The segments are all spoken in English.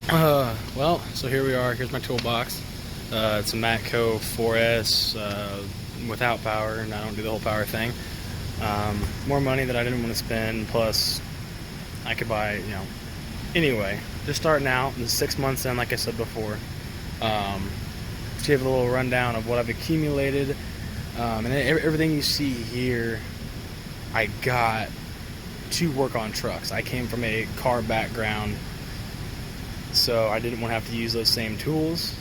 Well, so here we are. Here's my toolbox. It's a Matco 4S without power, and I don't do the whole power thing. More money that I didn't want to spend, plus I could buy, Anyway, just starting out. This is 6 months in, like I said before. To give a little rundown of what I've accumulated. And everything you see here, I got to work on trucks. I came from a car background, so I didn't want to have to use those same tools.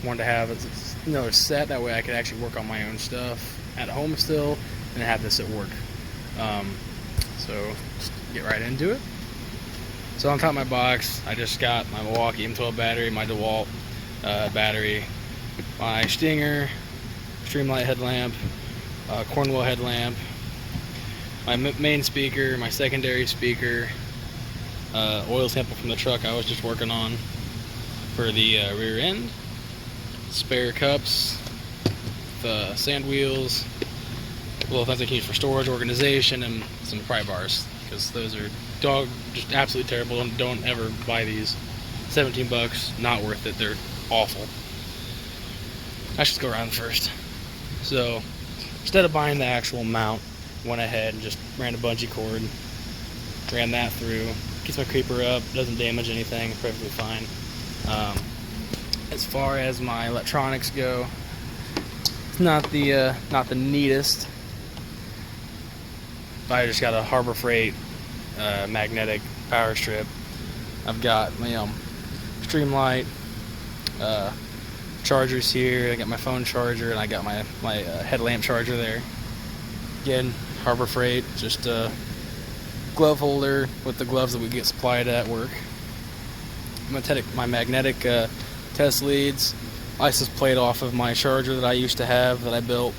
Wanted to have another set, that way I could actually work on my own stuff at home still, and have this at work. So just get right into it. So on top of my box, I just got my Milwaukee M12 battery, my DeWalt battery, my Stinger, Streamlight headlamp, Cornwell headlamp, my main speaker, my secondary speaker, oil sample from the truck I was just working on for the rear end, spare cups, the sand wheels, little things I can use for storage, organization, and some pry bars, because those are just absolutely terrible. Don't ever buy these. 17 bucks, not worth it. They're awful. I should go around first. So instead of buying the actual mount, went ahead and just ran a bungee cord, ran that through, keeps my creeper up, doesn't damage anything, perfectly fine. As far as my electronics go, it's not the neatest. I just got a Harbor Freight magnetic power strip. I've got my Streamlight chargers here. I got my phone charger, and I got my headlamp charger there. Again, Harbor Freight, just a glove holder with the gloves that we get supplied at work. My magnetic test leads, license plate off of my charger that I used to have that I built.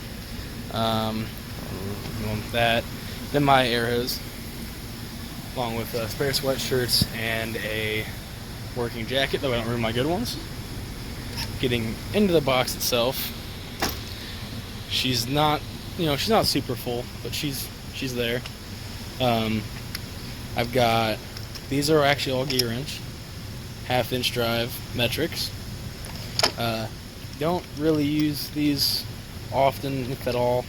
That. Then my air hose, along with spare sweatshirts and a working jacket, though I don't ruin my good ones. Getting into the box itself, she's not super full, but she's there. I've got, these are actually all gear inch, 1/2 inch drive metrics. Don't really use these often, if at all,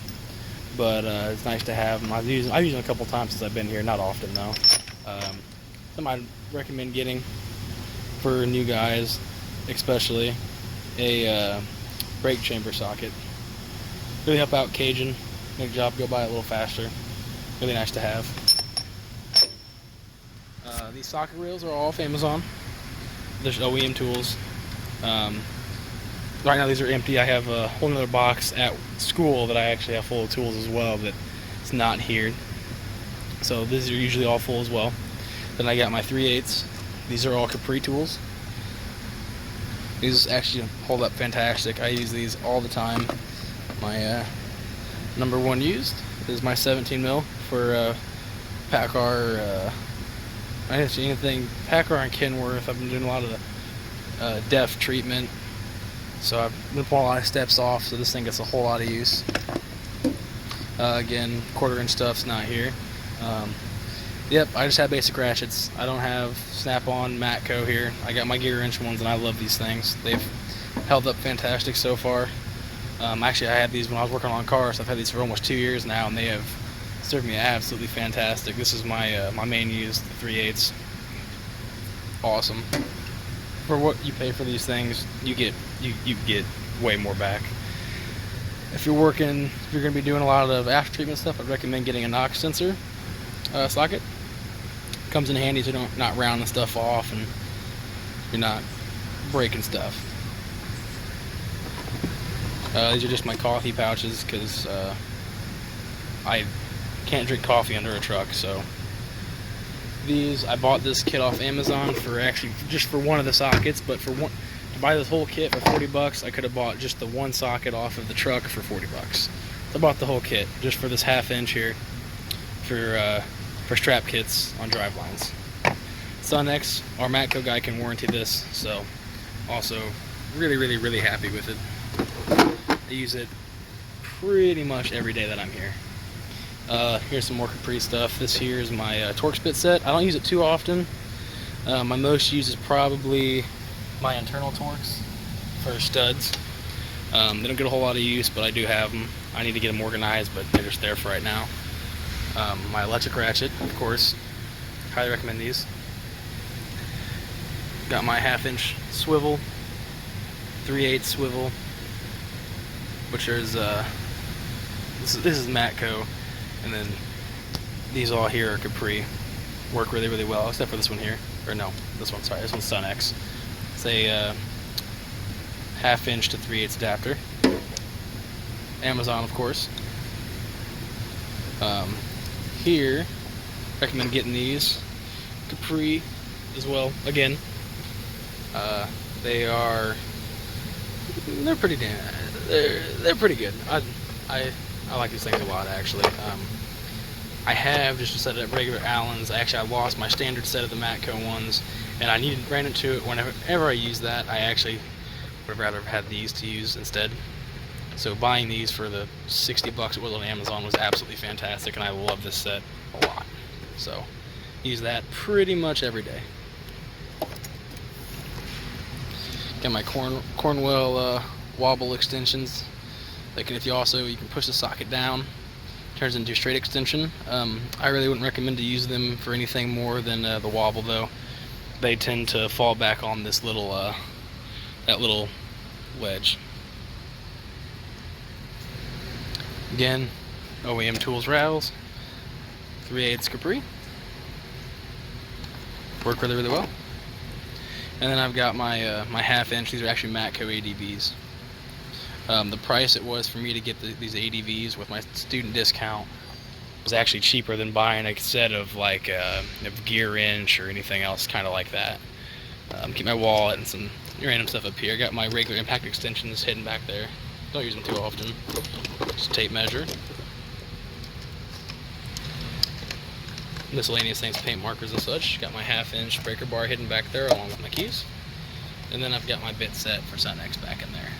but it's nice to have them. I've used them a couple times since I've been here, not often though. Something I'd recommend getting for new guys, especially a brake chamber socket. Really help out caging, make the job go by a little faster. Really nice to have. These socket reels are all off Amazon. There's OEM tools. Right now these are empty. I have a whole other box at school that I actually have full of tools as well, but it's not here. So these are usually all full as well. Then I got my 3/8. These are all Capri Tools. These actually hold up fantastic. I use these all the time. My number one used is my 17 mil for PACCAR, anything PACCAR and Kenworth. I've been doing a lot of the def treatment, so I've been pulling a lot of steps off, so this thing gets a whole lot of use. Again, 1/4 inch stuff's not here. Yep, I just have basic ratchets. I don't have snap-on Matco here. I got my gear inch ones, and I love these things. They've held up fantastic so far. Actually, I had these when I was working on cars. I've had these for almost 2 years now, and they have served me absolutely fantastic. This is my my main used 3/8. Awesome. For what you pay for these things, you get way more back. If you're going to be doing a lot of after treatment stuff, I'd recommend getting a knock sensor socket. Comes in handy so you're not rounding stuff off and you're not breaking stuff. These are just my coffee pouches, because I can't drink coffee under a truck. So I bought this kit off Amazon for just for one of the sockets, but to buy this whole kit for 40 bucks, I could have bought just the one socket off of the truck for 40 bucks. So I bought the whole kit just for this 1/2 inch here for strap kits on drive lines. Sunx, our Matco guy, can warranty this, so also really happy with it. I use it pretty much every day that I'm here. Here's some more Capri stuff. This here is my torque spit set. I don't use it too often, My most used is probably my internal Torx for studs. They don't get a whole lot of use, but I do have them. I need to get them organized, but they're just there for right now. My electric ratchet, of course. Highly recommend these. Got my 1/2-inch swivel, 3/8 swivel, which is this is Matco, and then these all here are Capri. Work really, really well, except for this one here. Or no, this one, sorry, this one's Sun-X. It's a 1/2-inch to 3/8 adapter. Amazon, of course. Here, recommend getting these. Capri as well, again. They're pretty they're pretty good. I like these things a lot, actually. I have just a set of regular Allens. Actually, I lost my standard set of the Matco ones, and I ran into it whenever I use that. I actually would have rather have had these to use instead. So buying these for the 60 bucks it was on Amazon was absolutely fantastic, and I love this set a lot. So use that pretty much every day. Got my Cornwell Wobble Extensions. You can push the socket down, turns into a straight extension. I really wouldn't recommend to use them for anything more than the wobble, though. They tend to fall back on this little that little wedge. Again, OEM Tools rattles, 3/8 Capri. Work really, really well. And then I've got my my 1/2-inch. These are actually Matco ADVs. The price it was for me to get these ADVs with my student discount was actually cheaper than buying a set of like a gear inch or anything else kind of like that. Keep my wallet and some random stuff up here. I got my regular impact extensions hidden back there. Don't use them too often. Just tape measure. Miscellaneous things, paint markers and such. Got my 1/2-inch breaker bar hidden back there along with my keys. And then I've got my bit set for Sun-X back in there.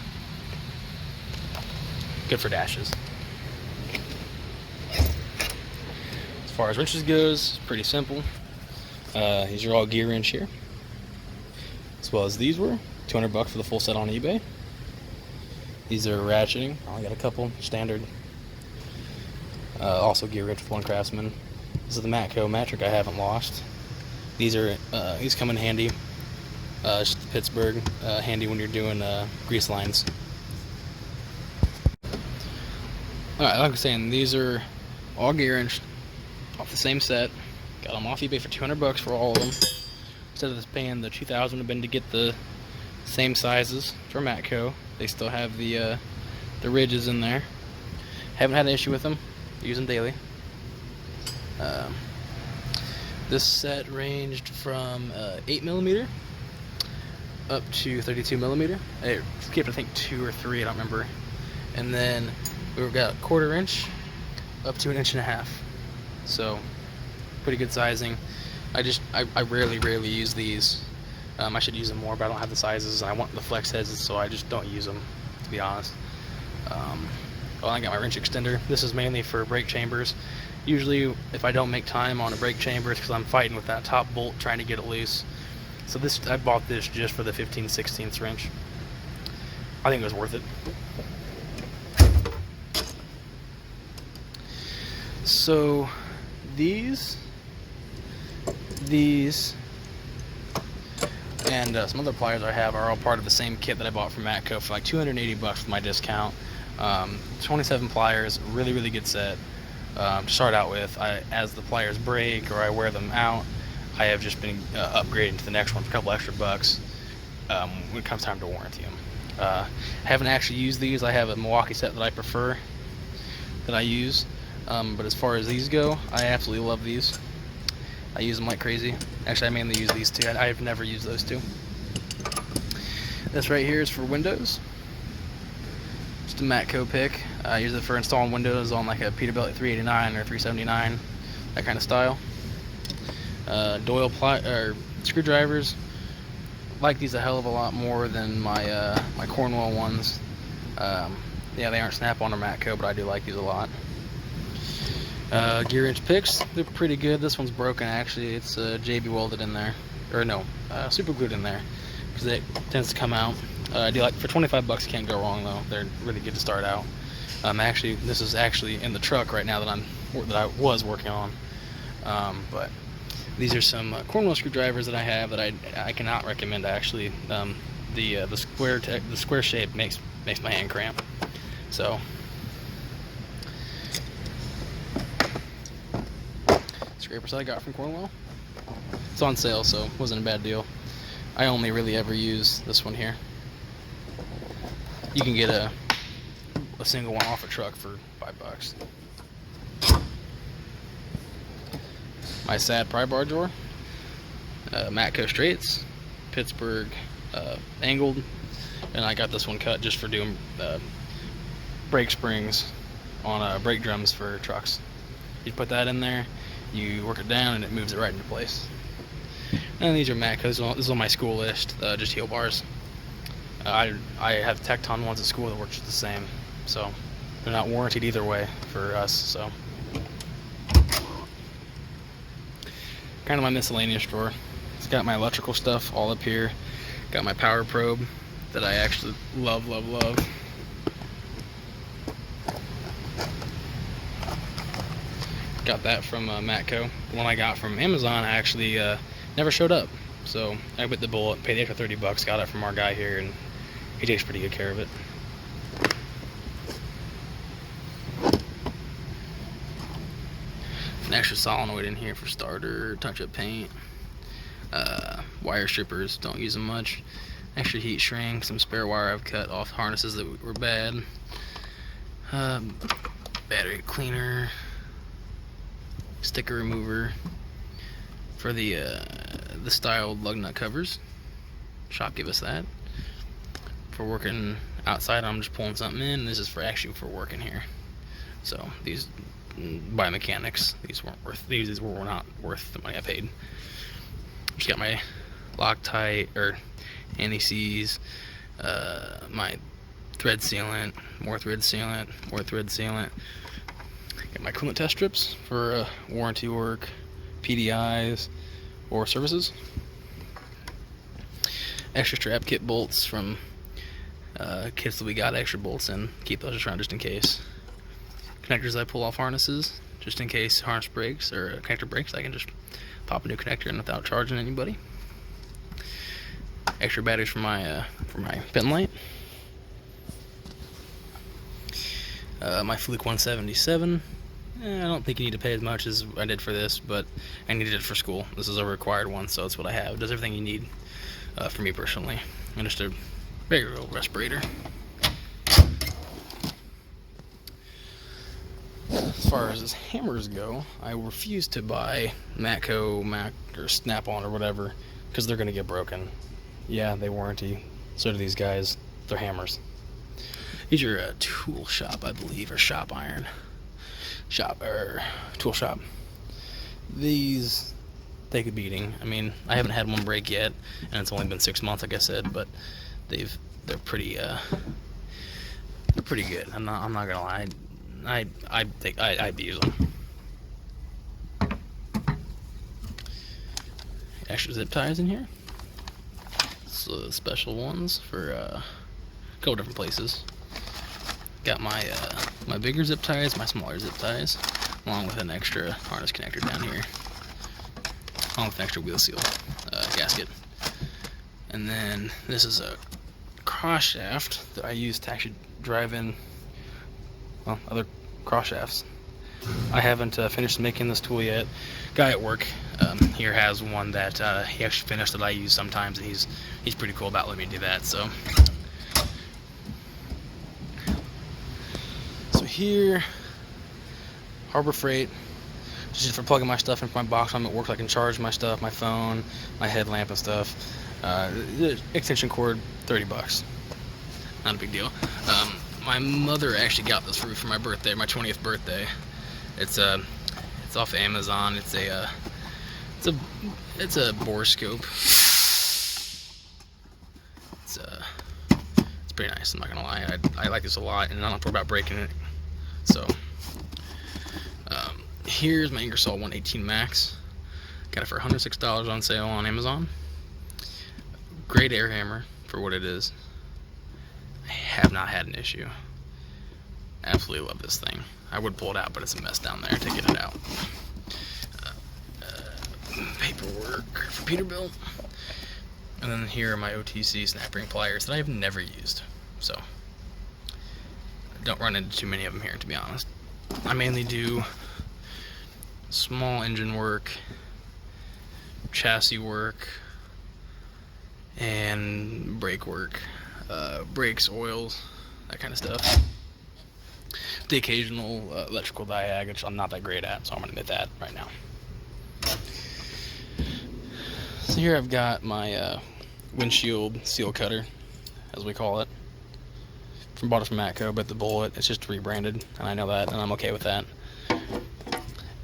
Good for dashes. As far as wrenches goes, it's pretty simple. These are all gear wrench here, as well as these were 200 bucks for the full set on eBay. These are ratcheting. I only got a couple standard. Also gear wrench with one Craftsman. This is the Matco Matric I haven't lost. These come in handy. Just Pittsburgh, handy when you're doing grease lines. Alright, like I was saying, these are all gear wrench off the same set. Got them off eBay for 200 bucks for all of them. Instead of paying the 2,000 have been to get the same sizes for Matco. They still have the ridges in there. Haven't had an issue with them. Use them daily. This set ranged from 8mm up to 32mm. I skipped I think 2 or 3, I don't remember. And then we've got a 1/4 inch up to 1.5 inches. So pretty good sizing. I rarely use these. I should use them more, but I don't have the sizes. I want the flex heads, so I just don't use them, to be honest. I got my wrench extender. This is mainly for brake chambers. Usually, if I don't make time on a brake chamber, it's because I'm fighting with that top bolt trying to get it loose. So I bought this just for the 15/16 wrench. I think it was worth it. So these, and some other pliers I have are all part of the same kit that I bought from Matco for like 280 bucks with my discount. 27 pliers, really good set to start out with. As the pliers break or I wear them out, I have just been upgrading to the next one for a couple extra bucks when it comes time to warranty them. Haven't actually used these. I have a Milwaukee set that I prefer, that I use. But as far as these go, I absolutely love these. I use them like crazy. Actually, I mainly use these two. I've never used those two. This right here is for Windows. Just a Matco pick. I use it for installing Windows on like a Peterbilt 389 or 379, that kind of style. Doyle screwdrivers. Like these a hell of a lot more than my my Cornwell ones. Yeah, they aren't Snap-on or Matco, but I do like these a lot. Gear wrench picks, they're pretty good. This one's broken actually. It's JB welded in there, super glued in there, because it tends to come out. I do like, for 25 bucks, you can't go wrong though. They're really good to start out. Actually, this is actually in the truck right now that I was working on. But these are some Cornwall screwdrivers that I have that I cannot recommend actually. The square shape makes my hand cramp. So scrapers that I got from Cornwall. It's on sale, so it wasn't a bad deal. I only really ever use this one here. You can get a single one off a truck for $5. My sad pry bar drawer, Matco straights, Pittsburgh angled, and I got this one cut just for doing brake springs on brake drums for trucks. You put that in there, you work it down, and it moves it right into place. And these are Matcos. This is on my school list, just heel bars. I have Tecton ones at school that work just the same, so they're not warranted either way for us. So kind of my miscellaneous drawer. It's got my electrical stuff all up here. Got my power probe that I actually love. Got that from Matco. The one I got from Amazon actually never showed up, so I bit the bullet, paid the extra 30 bucks, got it from our guy here, and he takes pretty good care of it. An extra solenoid in here for starter, touch-up paint, wire strippers, don't use them much, extra heat shrink, some spare wire I've cut off harnesses that were bad, battery cleaner, sticker remover for the styled lug nut covers. Shop gave us that. For working outside, I'm just pulling something in. This is for working here. So these by mechanics, these were not worth the money I paid. Just got my Loctite or anti-seize, my thread sealant, more thread sealant. Got my coolant test strips for warranty work, PDIs, or services. Extra strap kit bolts from kits that we got extra bolts in. Keep those just around just in case. Connectors I pull off harnesses just in case harness breaks or a connector breaks. I can just pop a new connector in without charging anybody. Extra batteries for my pen light. My Fluke 177. I don't think you need to pay as much as I did for this, but I needed it for school. This is a required one, so it's what I have. It does everything you need for me personally. And just a regular old respirator. As far as hammers go, I refuse to buy Matco, or Snap-on or whatever, because they're going to get broken. Yeah, they warranty. So do these guys. They're hammers. These are a tool shop, I believe, or shop iron. Tool shop. These take a beating. I mean, I haven't had one break yet, and it's only been 6 months, like I said, but they're pretty good. I'm not gonna lie. I think I'd use them. Extra zip ties in here. So special ones for a couple different places. Got my my bigger zip ties, my smaller zip ties, along with an extra harness connector down here, along with an extra wheel seal gasket. And then this is a cross shaft that I use to actually drive in, well, other cross shafts. I haven't finished making this tool yet. Guy at work here has one that he actually finished that I use sometimes, and he's pretty cool about letting me do that. So here, Harbor Freight, just for plugging my stuff into my box when I'm at work. I can charge my stuff, my phone, my headlamp and stuff. The extension cord, 30 bucks. Not a big deal. My mother actually got this for me for my birthday, my 20th birthday. It's off of Amazon. It's a Borescope. It's pretty nice. I'm not gonna lie. I like this a lot, and I don't have to worry about breaking it. So here's my Ingersoll 118 Max. Got it for $106 on sale on Amazon. Great air hammer for what it is. I have not had an issue. Absolutely love this thing. I would pull it out, but it's a mess down there to get it out. Paperwork for Peterbilt. And then here are my OTC snap ring pliers that I have never used. So, I don't run into too many of them here, to be honest. I mainly do small engine work, chassis work, and brake work. Brakes, oils, that kind of stuff. The occasional electrical diag, which I'm not that great at, so I'm going to admit that right now. So here I've got my windshield seal cutter, as we call it. Bought it from Matco, but the bullet, it's just rebranded, and I know that, and I'm okay with that.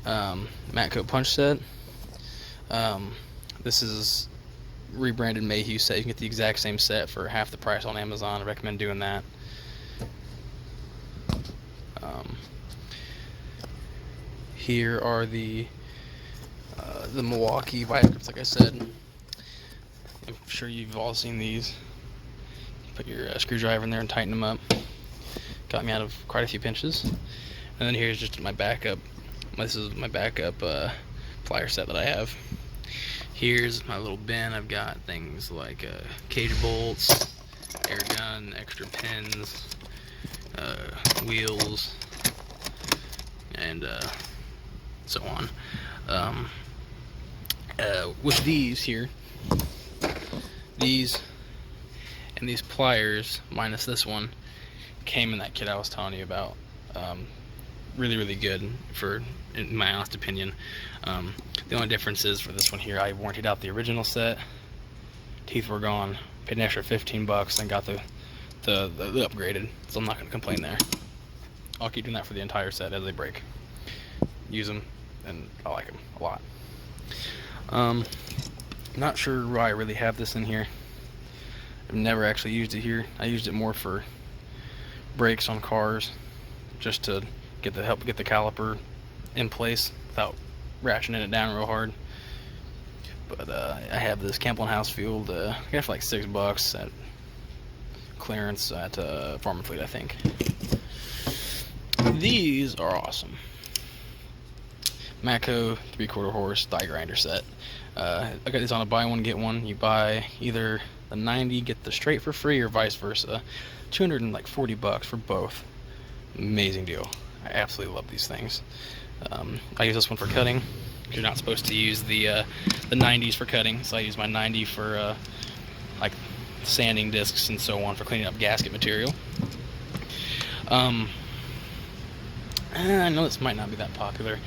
Matco punch set. This is rebranded Mayhew set. You can get the exact same set for half the price on Amazon. I recommend doing that. Here are the Milwaukee vice grips, like I said. I'm sure you've all seen these. Put your screwdriver in there and tighten them up. Got me out of quite a few pinches. And then here's just my backup. This is my backup plier set that I have. Here's my little bin. I've got things like cage bolts, air gun, extra pins, wheels, and so on. With these here, these pliers, minus this one, came in that kit I was telling you about. Really, really good, in my honest opinion. The only difference is for this one here, I warrantied out the original set. Teeth were gone. Paid an extra $15 and got the upgraded. So I'm not going to complain there. I'll keep doing that for the entire set as they break. Use them, and I like them a lot. Not sure why I really have this in here. I've never actually used it here. I used it more for brakes on cars, just to help get the caliper in place without ratcheting it down real hard. But I have this Campbell & Housefield. I got it for like $6 at clearance at Farm and Fleet, I think. These are awesome. Matco 3/4 horse die grinder set. I got these on a buy one get one. You buy either the 90, get the straight for free, or vice versa. $240 for both. Amazing deal. I absolutely love these things. I use this one for cutting. You're not supposed to use the 90s for cutting, so I use my 90 for like sanding discs and so on, for cleaning up gasket material. I know this might not be that popular.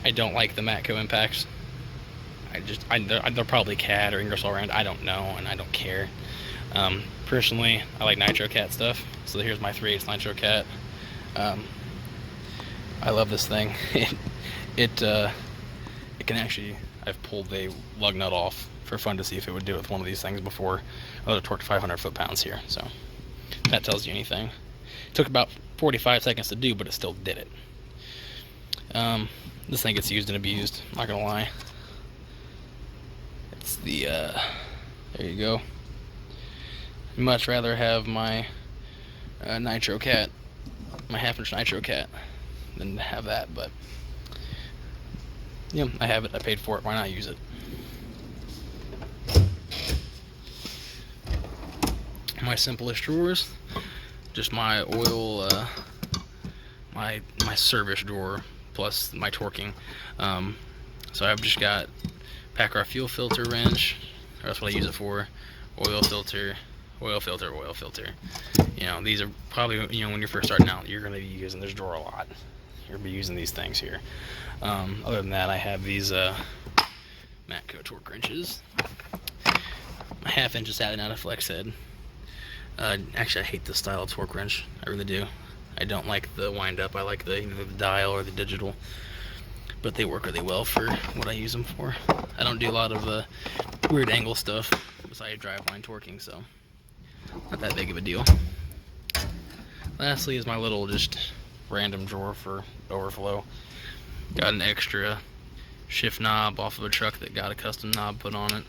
I don't like the Matco impacts. They're probably CAD or Ingersoll Rand. I don't know, and I don't care. Personally, I like Nitro Cat stuff. So here's my 3/8 Nitro Cat. I love this thing. It can actually, I've pulled a lug nut off for fun to see if it would do it with one of these things before. I let it torque 500 foot-pounds here, so that tells you anything. It took about 45 seconds to do, but it still did it. This thing gets used and abused, not gonna lie. It's the, there you go. I'd much rather have my Nitro Cat, my 1/2-inch Nitro Cat, than have that, but yeah, I have it, I paid for it, why not use it? My simplest drawers, just my oil, my service drawer, plus my torquing. So I've just got Packard fuel filter wrench, or that's what I use it for, oil filter, oil filter, oil filter. You know, these are probably, when you're first starting out, you're going to be using this drawer a lot. You're going to be using these things here. Other than that, I have these Matco torque wrenches. My 1/2-inch is added out of flex head. Actually, I hate this style of torque wrench. I really do. I don't like the wind up. I like the the dial or the digital, but they work really well for what I use them for. I don't do a lot of weird angle stuff besides driveline torquing, so not that big of a deal. Lastly is my little just random drawer for overflow. Got an extra shift knob off of a truck that got a custom knob put on it.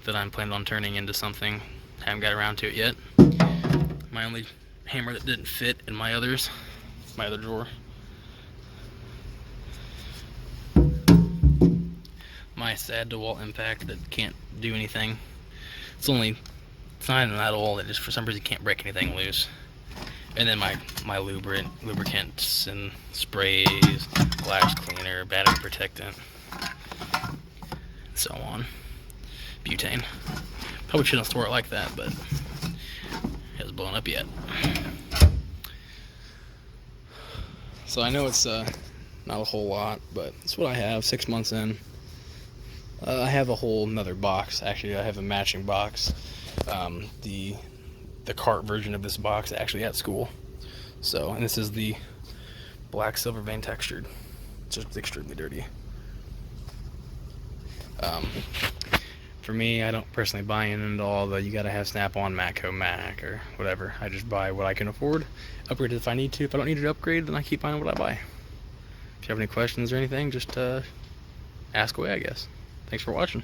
that I'm planning on turning into something. Haven't got around to it yet. My only hammer that didn't fit in my other drawer. My sad DeWalt impact that can't do anything. It's not even that old, it just for some reason can't break anything loose. And then my lubricants and sprays, glass cleaner, battery protectant, and so on. Butane. Probably shouldn't store it like that, but it hasn't blown up yet. So I know it's not a whole lot, but it's what I have 6 months in. I have a whole another box. Actually, I have a matching box. The cart version of this box actually at school. So, and this is the black silver vein textured. It's just extremely dirty. For me, I don't personally buy into all the you gotta have Snap-on, Matco, Mac, or whatever. I just buy what I can afford, upgrade it if I need to. If I don't need to upgrade, then I keep buying what I buy. If you have any questions or anything, just ask away, I guess. Thanks for watching.